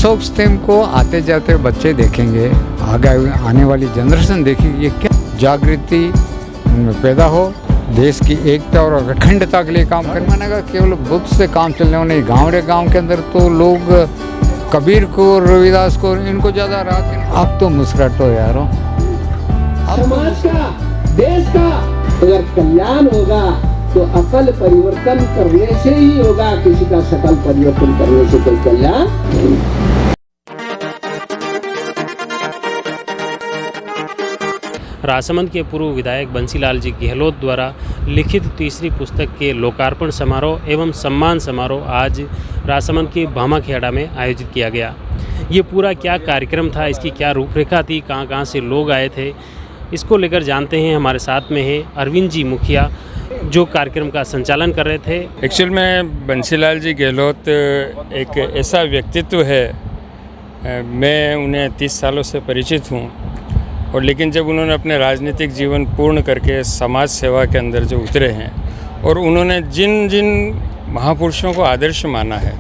अशोक स्तंभ को आते जाते बच्चे देखेंगे, आगे आने वाली जनरेशन देखेगी, ये क्या जागृति उनमें पैदा हो, देश की एकता और अखंडता के लिए काम करें। मैंने कहा केवल बुद्ध से काम चलने वाले गाँव के अंदर तो लोग कबीर को, रविदास को, इनको ज़्यादा राहत। अब तो मुस्कुराते हो यारों। समाज का, देश का अगर कल्याण होगा तो अकल परिवर्तन करने से ही होगा, किसी का सकल परिवर्तन करने से कोई कल्याण। राजसमंद के पूर्व विधायक बंसीलाल जी गहलोत द्वारा लिखित तीसरी पुस्तक के लोकार्पण समारोह एवं सम्मान समारोह आज राजसमंद के भामाखेड़ा में आयोजित किया गया। ये पूरा क्या कार्यक्रम था, इसकी क्या रूपरेखा थी, कहाँ से लोग आए थे, इसको लेकर जानते हैं। हमारे साथ में है अरविंद जी मुखिया, जो कार्यक्रम का संचालन कर रहे थे। एक्चुअल में बंसीलाल जी गहलोत एक ऐसा व्यक्तित्व है, मैं उन्हें 30 सालों से परिचित हूँ, और लेकिन जब उन्होंने अपने राजनीतिक जीवन पूर्ण करके समाज सेवा के अंदर जो उतरे हैं और उन्होंने जिन जिन महापुरुषों को आदर्श माना है,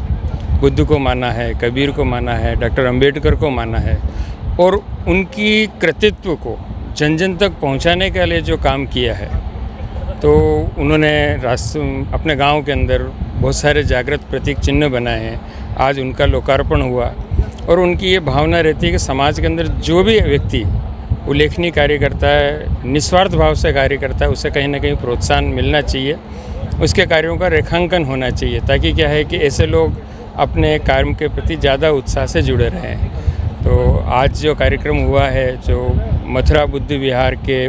बुद्ध को माना है, कबीर को माना है, डॉक्टर अंबेडकर को माना है, और उनकी कृतित्व को जन जन तक पहुंचाने के लिए जो काम किया है, तो उन्होंने अपने गांव के अंदर बहुत सारे जागृत प्रतीक चिन्ह बनाए हैं। आज उनका लोकार्पण हुआ और उनकी ये भावना रहती है कि समाज के अंदर जो भी व्यक्ति उल्लेखनीय कार्य करता है, निस्वार्थ भाव से कार्य करता है, उसे कहीं ना कहीं प्रोत्साहन मिलना चाहिए, उसके कार्यों का रेखांकन होना चाहिए, ताकि क्या है कि ऐसे लोग अपने कार्य के प्रति ज़्यादा उत्साह से जुड़े रहें। तो आज जो कार्यक्रम हुआ है, जो मथुरा बुद्ध विहार के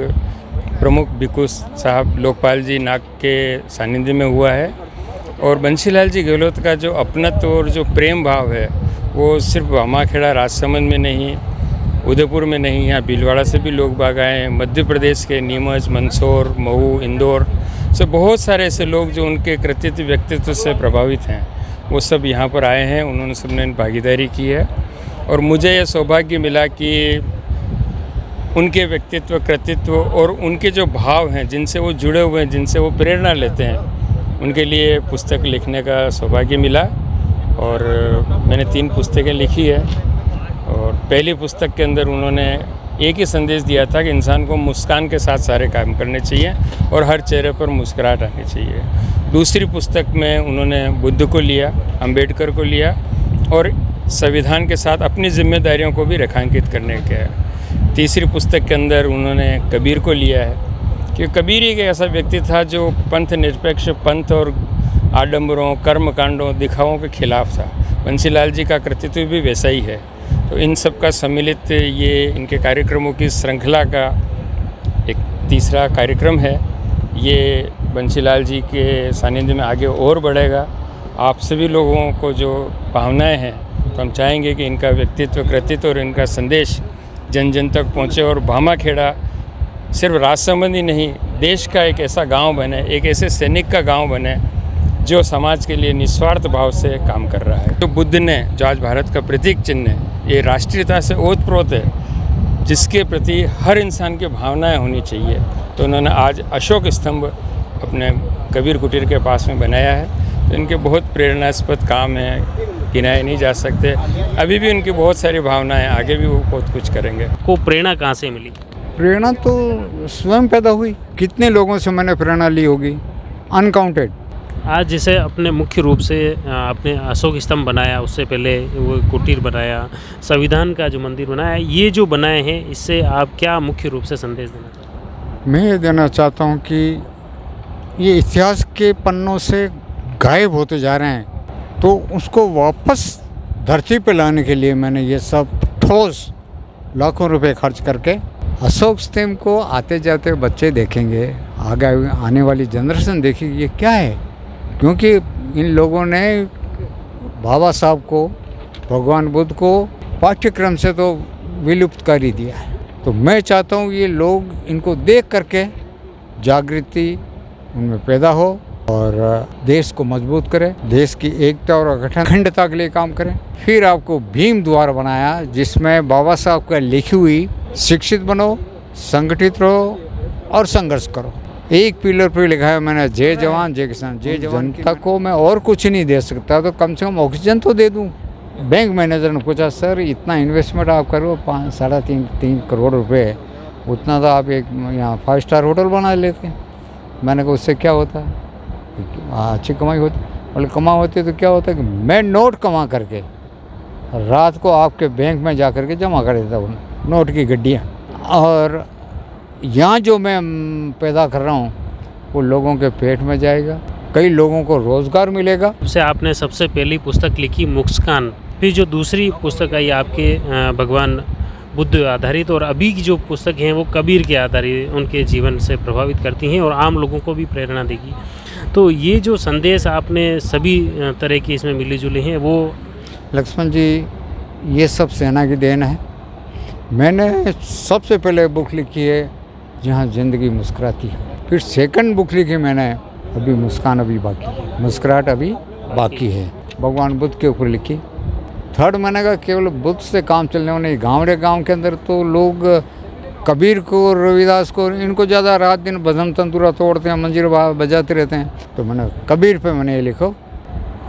प्रमुख भिक्खु साहब लोकपाल जी नाग के सानिध्य में हुआ है, और बंसीलाल जी गहलोत का जो अपनत्व और जो प्रेम भाव है, वो सिर्फ भामाखेड़ा राजसमंद में नहीं, उदयपुर में नहीं, यहाँ भीलवाड़ा से भी लोग बाग आए हैं, मध्य प्रदेश के नीमच, मंदसौर, महू, इंदौर से बहुत सारे ऐसे लोग जो उनके कृतित्व व्यक्तित्व से प्रभावित हैं, वो सब यहाँ पर आए हैं। उन्होंने सबने भागीदारी की है, और मुझे यह सौभाग्य मिला कि उनके व्यक्तित्व, कृतित्व और उनके जो भाव हैं, जिनसे वो जुड़े हुए हैं, जिनसे वो प्रेरणा लेते हैं, उनके लिए पुस्तक लिखने का सौभाग्य मिला। और मैंने 3 पुस्तकें लिखी है, और पहली पुस्तक के अंदर उन्होंने एक ही संदेश दिया था कि इंसान को मुस्कान के साथ सारे काम करने चाहिए और हर चेहरे पर मुस्कुराहट आनी चाहिए। दूसरी पुस्तक में उन्होंने बुद्ध को लिया, अंबेडकर को लिया, और संविधान के साथ अपनी जिम्मेदारियों को भी रेखांकित करने का। तीसरी पुस्तक के अंदर उन्होंने कबीर को लिया है, कि कबीर एक ऐसा व्यक्ति था जो पंथ निरपेक्ष, पंथ और आडंबरों, कर्मकांडों, दिखावों के खिलाफ था। बंसीलाल जी का कृतित्व भी वैसा ही है। तो इन सब का सम्मिलित ये इनके कार्यक्रमों की श्रृंखला का एक तीसरा कार्यक्रम है। ये बंसीलाल जी के सानिध्य में आगे और बढ़ेगा। आप सभी लोगों को जो भावनाएं हैं, तो हम चाहेंगे कि इनका व्यक्तित्व, कृतित्व और इनका संदेश जन जन तक पहुँचे, और भामाखेड़ा सिर्फ राजसमंद ही नहीं, देश का एक ऐसा गांव बने, एक ऐसे सैनिक का गांव बने जो समाज के लिए निस्वार्थ भाव से काम कर रहा है। तो बुद्ध ने, जो आज भारत का प्रतीक चिन्ह है, ये राष्ट्रीयता से ओतप्रोत है, जिसके प्रति हर इंसान की भावनाएं होनी चाहिए। तो उन्होंने आज अशोक स्तंभ अपने कबीर कुटीर के पास में बनाया है। तो इनके बहुत प्रेरणास्पद काम है, गिनाए नहीं जा सकते। अभी भी उनकी बहुत सारी भावनाएं, आगे भी वो बहुत कुछ करेंगे। को प्रेरणा कहाँ से मिली? प्रेरणा तो स्वयं पैदा हुई। कितने लोगों से मैंने प्रेरणा ली होगी, अनकाउंटेड। आज जैसे अपने मुख्य रूप से आपने अशोक स्तंभ बनाया, उससे पहले वो कुटीर बनाया, संविधान का जो मंदिर बनाया, ये जो बनाए हैं, इससे आप क्या मुख्य रूप से संदेश देना चाहते हैं? मैं ये देना चाहता हूँ कि ये इतिहास के पन्नों से गायब होते जा रहे हैं, तो उसको वापस धरती पे लाने के लिए मैंने ये सब ठोस लाखों रुपए खर्च करके अशोक स्तंभ को आते जाते बच्चे देखेंगे, आगे आने वाली जनरेशन देखेगी, ये क्या है। क्योंकि इन लोगों ने बाबा साहब को, भगवान बुद्ध को पाठ्यक्रम से तो विलुप्त कर ही दिया है। तो मैं चाहता हूँ ये लोग इनको देख करके जागृति उनमें पैदा हो और देश को मजबूत करें, देश की एकता और अखंडता के लिए काम करें। फिर आपको भीम द्वार बनाया, जिसमें बाबा साहब का लिखी हुई शिक्षित बनो, संगठित रहो और संघर्ष करो। एक पिलर पर लिखा है मैंने, जय जवान जय किसान। जय जवान जनता को मैं और कुछ नहीं दे सकता, तो कम से कम ऑक्सीजन तो दे दूं। बैंक मैनेजर ने पूछा, सर इतना इन्वेस्टमेंट आप करो 3.5 करोड़ रुपए, उतना तो आप एक यहाँ 5 स्टार होटल बना लेते। मैंने कहा उससे क्या होता है, अच्छी कमाई होती। बोले कमाई होती तो क्या होता है कि मैं नोट कमा करके रात को आपके बैंक में जा करके जमा कर देता हूँ, नोट की गड्डियाँ, और यहाँ जो मैं पैदा कर रहा हूँ वो लोगों के पेट में जाएगा, कई लोगों को रोज़गार मिलेगा। से आपने सबसे पहली पुस्तक लिखी मुस्कान, फिर जो दूसरी पुस्तक आई आपके भगवान बुद्ध आधारित, और अभी की जो पुस्तक हैं वो कबीर के आधारित, उनके जीवन से प्रभावित करती हैं और आम लोगों को भी प्रेरणा देगी। तो ये जो संदेश आपने सभी तरह की इसमें मिली जुली हैं वो। लक्ष्मण जी, ये सब सेना की देन है। मैंने सबसे पहले बुक लिखी है जहाँ ज़िंदगी मुस्कुराती है, फिर सेकंड बुक लिखी मैंने अभी मुस्कान अभी बाकी है, मुस्कुराहट अभी बाकी है, भगवान बुद्ध के ऊपर लिखी। थर्ड मैंने कहा केवल बुद्ध से काम चलने वाले नहीं, गाँव के अंदर तो लोग कबीर को, रविदास को, इनको ज़्यादा रात दिन भजन तंतुरा तोड़ते हैं, मंजीर बजाते रहते हैं। तो मैंने कबीर पे मैंने ये लिखो,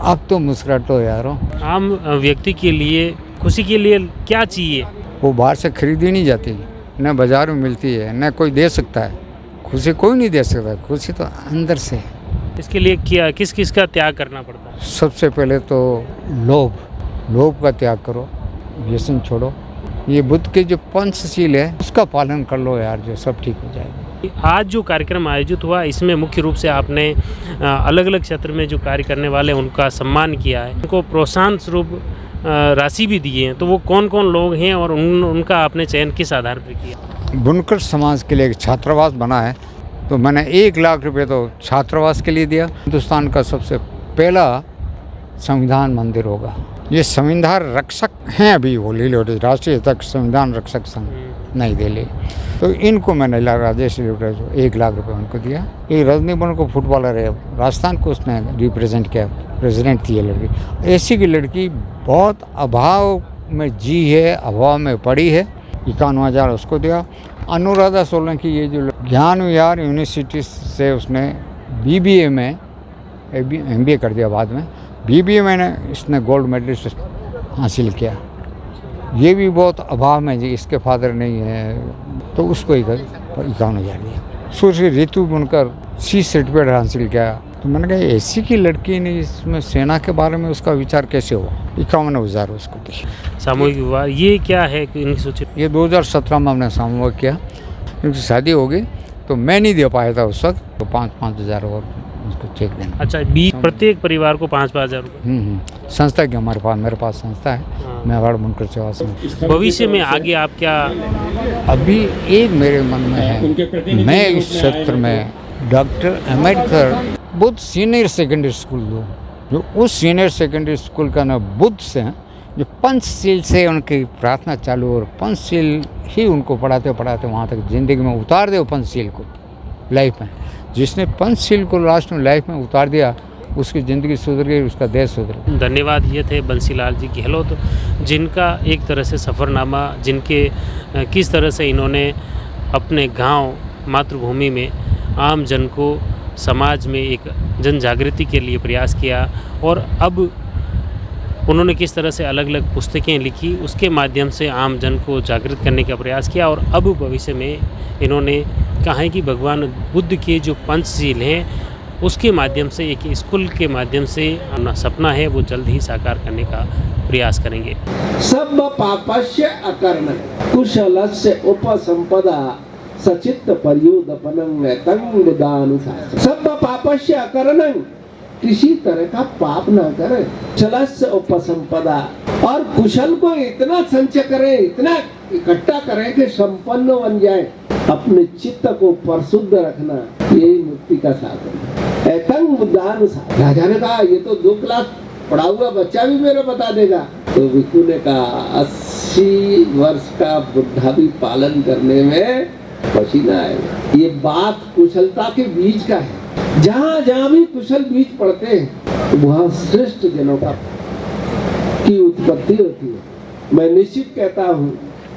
अब तो मुस्कुरातो यारो। आम व्यक्ति के लिए खुशी के लिए क्या चाहिए? वो बाहर से खरीदी नहीं जाती, न बाज़ार में मिलती है, न कोई दे सकता है। खुशी कोई नहीं दे सकता, खुशी तो अंदर से है। इसके लिए क्या किस किस का त्याग करना पड़ता है? सबसे पहले तो लोभ का त्याग करो, व्यसन छोड़ो। ये बुद्ध के जो पंचशील है उसका पालन कर लो यार, जो सब ठीक हो जाएगा। आज जो कार्यक्रम आयोजित हुआ इसमें मुख्य रूप से आपने अलग अलग क्षेत्र में जो कार्य करने वाले उनका सम्मान किया है, उनको प्रोत्साहन स्वरूप राशि भी दी है। तो वो कौन कौन लोग हैं और उनका आपने चयन किस आधार पर किया? बुनकर समाज के लिए एक छात्रावास बना है, तो मैंने 1 लाख रुपए तो छात्रावास के लिए दिया। हिंदुस्तान का सबसे पहला संविधान मंदिर होगा। ये संविधान रक्षक हैं अभी वो लीलोटी, राष्ट्रीय तक संविधान रक्षक संघ नई दिल्ली, तो इनको मैंने राजेश लीलोटी 1 लाख रुपए उनको दिया। ये रजनी बन को फुटबॉलर है, राजस्थान को उसने रिप्रेजेंट किया, प्रेसिडेंट थी ये लड़की। ऐसी की लड़की बहुत अभाव में जी है, अभाव में पड़ी है, 51,000 उसको दिया। अनुराधा सोलंकी, ये जो ज्ञान विहार यूनिवर्सिटी से उसने BBA में MBA कर दिया, बाद में BBA मैंने इसने गोल्ड मेडलिस्ट हासिल किया। ये भी बहुत अभाव में जी, इसके फादर नहीं है तो उसको 51,000 दिया। सुश्री ऋतु बुनकर C सर्टिफिकेट हासिल किया। तो मैंने कहा ऐसी की लड़की ने इसमें सेना के बारे में उसका विचार कैसे हुआ, 51,000 उसको दी। सामूहिक विवाह ये क्या है कि इनकी सूचित? ये 2017 में हमने सामूहिक किया, क्योंकि शादी हो गई तो मैं नहीं दे पाया था उस वक्त, तो 5,000 और उसको चेक देना। अच्छा, प्रत्येक परिवार को 5,000 रुपये? संस्था की हमारे पास, मेरे पास संस्था है, मेवाड़ बुनकर सेवा संघ। भविष्य में आगे आप क्या? अभी एक मेरे मन में है, मैं इस क्षेत्र में doctor Ambedkar Buddha senior secondary school दूँ, जो उस सीनियर सेकेंडरी स्कूल का ना बुद्ध से जो पंचशील से उनकी प्रार्थना चालू, और पंचशील ही उनको पढ़ाते पढ़ाते वहाँ तक ज़िंदगी में उतार दे पंचशील को लाइफ में। जिसने पंचशील को लास्ट में लाइफ में उतार दिया उसकी ज़िंदगी सुधर गई, उसका देश सुधर गया। धन्यवाद। ये थे बंसीलाल जी गहलोत, जिनका एक तरह से सफ़रनामा, जिनके किस तरह से इन्होंने अपने गांव मातृभूमि में आम जन को, समाज में एक जन जागृति के लिए प्रयास किया, और अब उन्होंने किस तरह से अलग अलग पुस्तकें लिखी, उसके माध्यम से आम जन को जागृत करने का प्रयास किया। और अब भविष्य में इन्होंने कहा है कि भगवान बुद्ध के जो पंचशील हैं उसके माध्यम से, एक स्कूल के माध्यम से अपना सपना है वो जल्द ही साकार करने का प्रयास करेंगे। सब पापस्य अकर्ण कुशलस्य उपसंपदा सचित्त पर्युदपनं तंग दानुशासन। सब पापस्य अकर्ण, किसी तरह का पाप ना करे, कुशलस्य उपसंपदा, और कुशल को इतना संचय करे, इतना इकट्ठा करे कि संपन्न बन जाए। अपने चित्त को परिशुद्ध रखना, यही मुक्ति का साधन है। एतंग बुद्धानुसार। राजा ने कहा ये तो 2 क्लास पढ़ा हुआ बच्चा भी मेरा बता देगा। तो भिक्षु ने कहा 80 वर्ष का बुद्धा भी पालन करने में पसीना आएगा। ये बात कुशलता के बीज का है। जहाँ जहाँ भी कुशल बीज पड़ते हैं वहाँ श्रेष्ठ जनों की उत्पत्ति होती है। मैं निश्चित कहता हूँ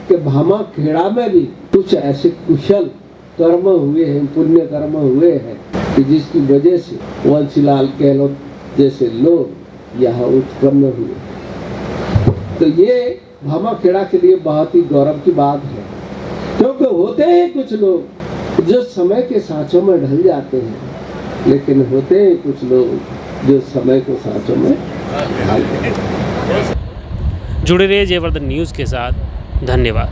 कि भामा खेड़ा में भी कुछ ऐसे कुशल कर्म हुए हैं, पुण्य कर्म हुए हैं कि जिसकी वजह से बंसीलाल गहलोत जैसे लोग यहाँ उत्पन्न हुए। तो ये भामाखेड़ा के लिए बहुत ही गौरव की बात है, क्योंकि होते हैं कुछ लोग जो समय के सांचों में ढल जाते हैं, लेकिन होते हैं कुछ लोग जो समय को सांचों में ढाल देते हैं। जुड़े रहिए जयवर्धन न्यूज़ के साथ। धन्यवाद।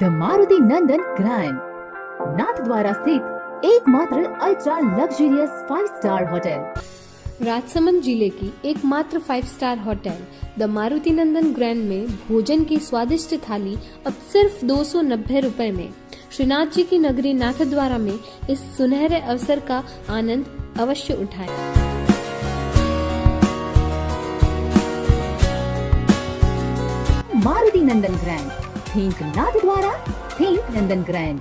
The Maruti Nandan grand, Nathdwara स्थित एकमात्र ultra luxurious 5 star hotel. Rajsamand जिले की एकमात्र 5 star hotel the Maruti Nandan grand में भोजन की स्वादिष्ट थाली अब सिर्फ 290 रुपए में। श्रीनाथ जी की नगरी नाथद्वारा में इस सुनहरे अवसर का आनंद अवश्य उठाएं। मारुति नंदन ग्रैंड, थिंक नाथद्वारा, थिंक नंदन ग्रैंड।